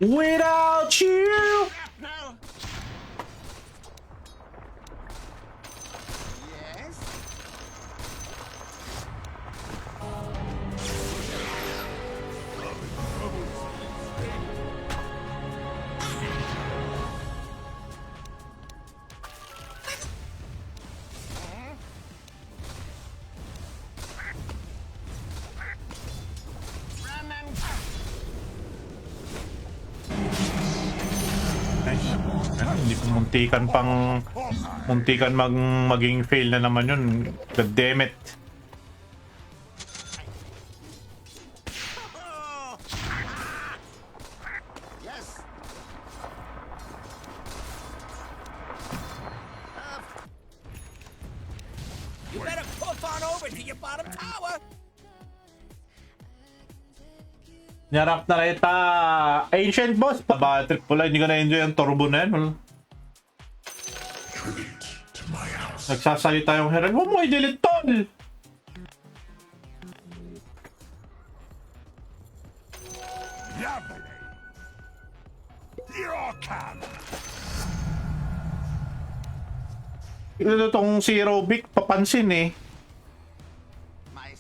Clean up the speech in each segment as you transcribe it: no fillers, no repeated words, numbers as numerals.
Without you. Hindi pa muntikan maging fail na naman yun. God damn it. You better puff on over to your bottom tower. Nyarap na kita. Ancient boss. Pabatrip pula. Hindi ko na-enjoy ang turbo na yan. Nagsasalita yung Herald. Huwag mo i-delete tol. Ito tong si Robic. Papansin eh.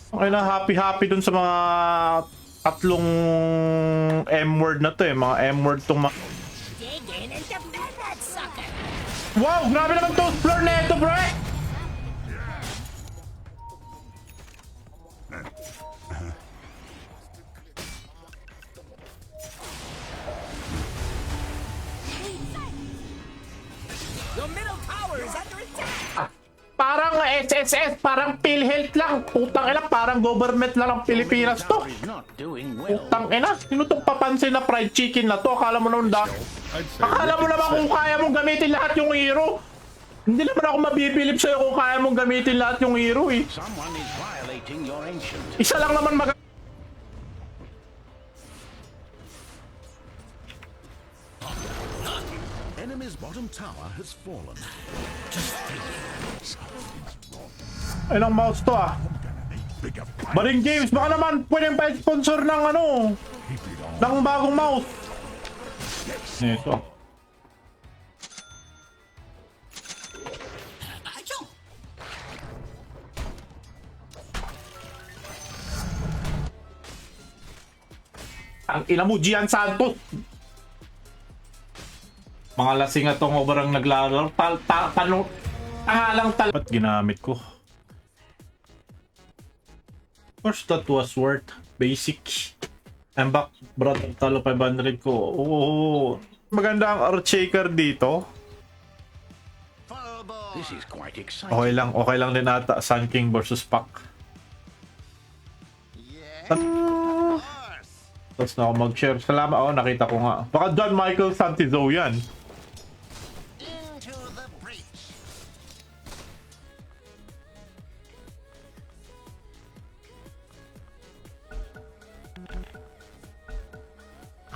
Okay na happy dun sa mga tatlong M-word na to eh. Mga M-word tong wow! Grabe naman to floor na ito, bro! Your middle tower is under attack. Parang SSS, parang PhilHealth lang. Putang ina, parang government lang ng Pilipinas to. Putang ina, sino itong papansin na fried chicken na to? Akala mo naman akala mo naman kung kaya mong gamitin lahat yung hero. Hindi naman ako mabibilib sa'yo kung kaya mong gamitin lahat yung hero eh. Isa lang naman Enemy's bottom tower has fallen. ay ng mouse to ah. Baring Games, baka naman pwedeng pa-sponsor ng ano, ng bagong mouse. Nito. Ang ina mo, Gian Santos. Mga lasing at tong obrang naglalaro. Tangalang ba't ginamit ko? Of course, that was worth basic. I'm back, brother. Talo 500 ko. Oo. Maganda ang Earthshaker dito. This is quite exciting. Okay lang din ata Sun King versus Pac. Tapos na ako mag-share. Salamat ako, nakita ko nga. Baka John Michael Santizo yan.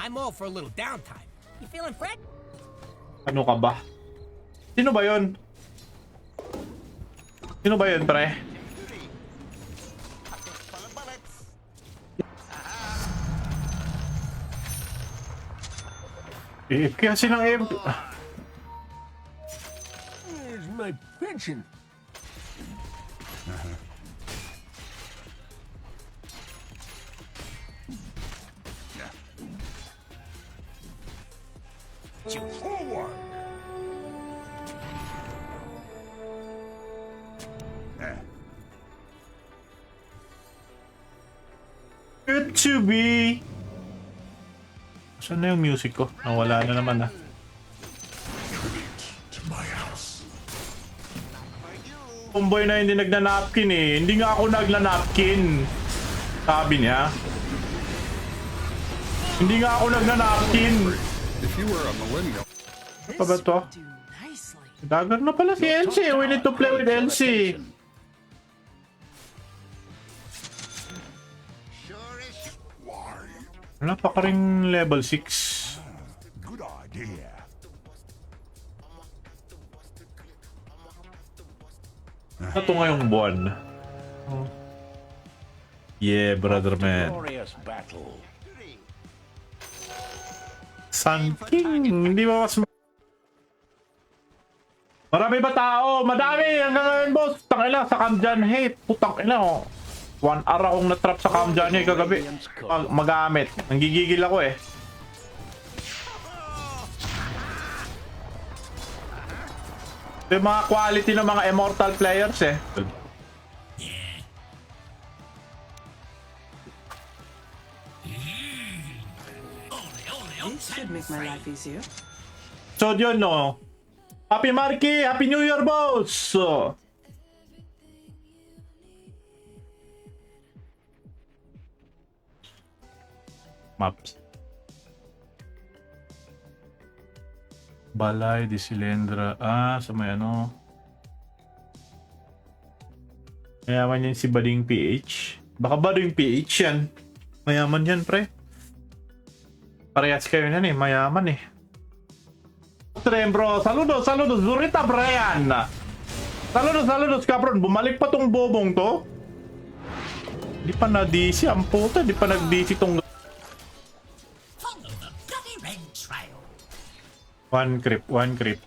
I'm all for a little downtime. You feeling fresh? Ano ka ba? Sino ba yun? Sino ba yun, pre? Kasi ng Here's my pension. Forward. Good to be. Saan na yung music ko? Nawala na naman ah. Homeboy na hindi nagna-napkin eh. Hindi nga ako nagna-napkin. Sabi niya. Hindi nga ako nagna-napkin. If you were a millennial. Ano pa ba to? Dagger na pala si LC. We need to play with LC. Wala pa ka rin level 6. Good idea. Ito ngayong buwan. Yeah, brother man. Glorious battle. Sun King, hindi ba mas... Marami ba tao? Madami! Hanggang ngayon, boss! Tangina, sa Kamjan hate. Putang ina, oh. 1 hour akong natrap sa Kamjan hate kagabi. Magamit. Nanggigigil ako eh. Ito yung mga quality ng mga immortal players eh. This should make my life easier. So yun no. Happy Marky! Happy New Year, boss! Maps. Balay di Silendra. Ah, sa may ano. Mayaman yan si Bading PH. Baka Bading PH yan. Mayaman yan, pre. Parehas kayo yan eh. Mayaman eh. Bro, saludos, saludos. Zurita Brian. Saludos, saludos, kapron. Bumalik pa tong bobong to. Di pa na-DC ang puta. Di pa nag-DC tong... Follow the bloody red trail. One creep, one creep.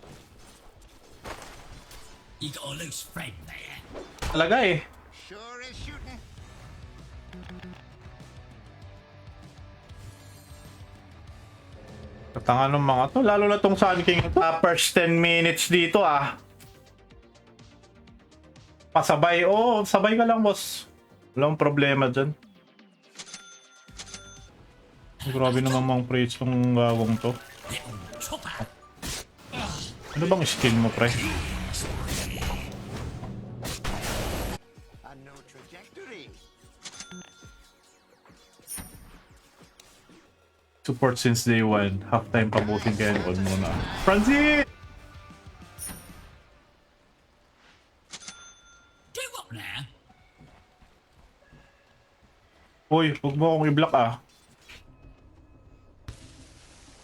You got a loose friend there. Talaga eh. Sure is shooting. Katanga ng mga to. Lalo na tong Sun King. First 10 minutes dito ah. Pasabay. Oh, sabay ka lang, boss. Walang problema dyan. Grabe naman mga praise tong gagong to. Ano bang skill mo, pre? A no trajectory. Support since day 1. Half-time pabutin kaya nukod muna. Francis! Do what now? Uy, huwag mo akong i-block ah.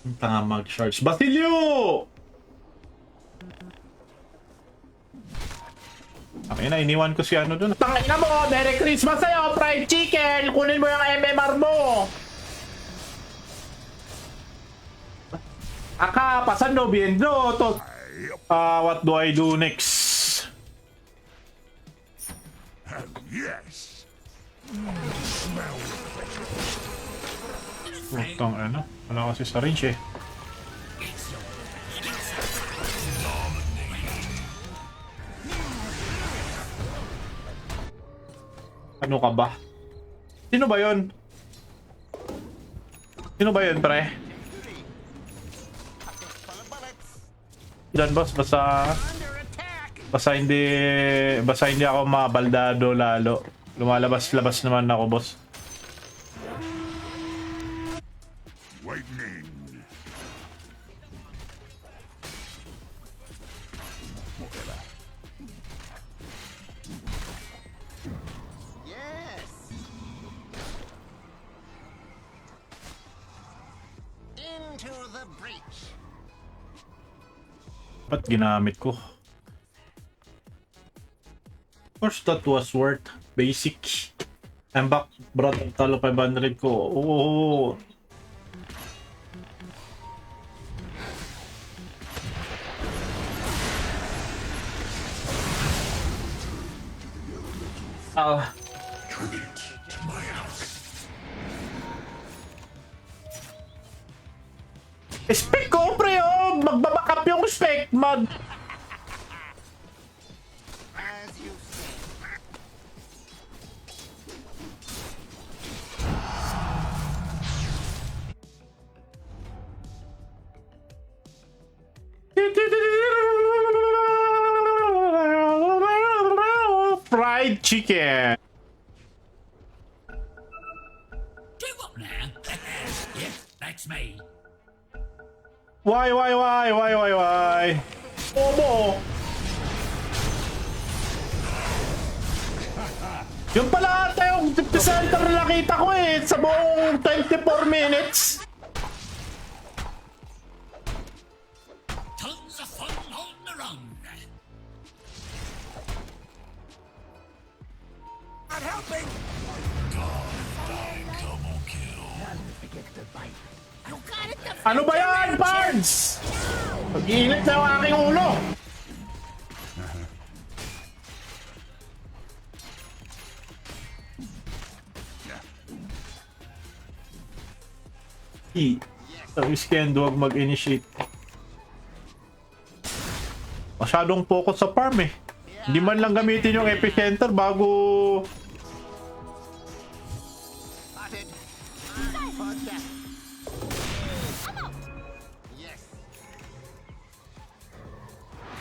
Ang tanga mag-charge. Basilio! Ay na, iniwan ko si ano dun. Tangina mo! Merry Christmas sa'yo! Fried chicken! Kunin mo yung MMR mo! Aka, pasando, viendo to. What do I do next? Yes. Putang ano? Wala kasi sa range eh. Ano ka ba? Sino ba yun? Sino ba yun, pre? Diyan, boss, basta hindi ako mabaldado lalo. Lumalabas-labas naman ako, boss. Lightning. Yes. Into the breach. Ba't ginamit ko? Of course, that was worth basic. I'm back, bro. Talo 500 ko. Oo. Spec ko, pre, oh! Magbabackup yung spec, mag... As you say. Fried chicken. Do what now? Yep, that's me. Why? Obo! Yung pala ata yung center na nakita ko eh sa buong 24 minutes. Tons of fun on the run. Not helping. You got it the Ano ba yan, Bards? Pag-iinit na ang aking ulo. Ang Iskendo huwag mag-initiate. Masyadong focus sa farm eh. Hindi man lang gamitin yung epicenter bago... Spotted. For death. Yes.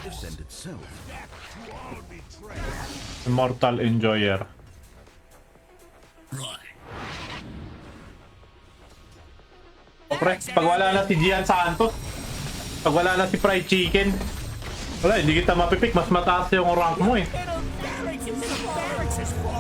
Descend itself. Immortal Enjoyer. O pre, pag wala na si Gian Santos, pag wala na si Fried Chicken, wala, hindi kita mapipik. Mas mataas yung rank mo eh. Middle barracks is full.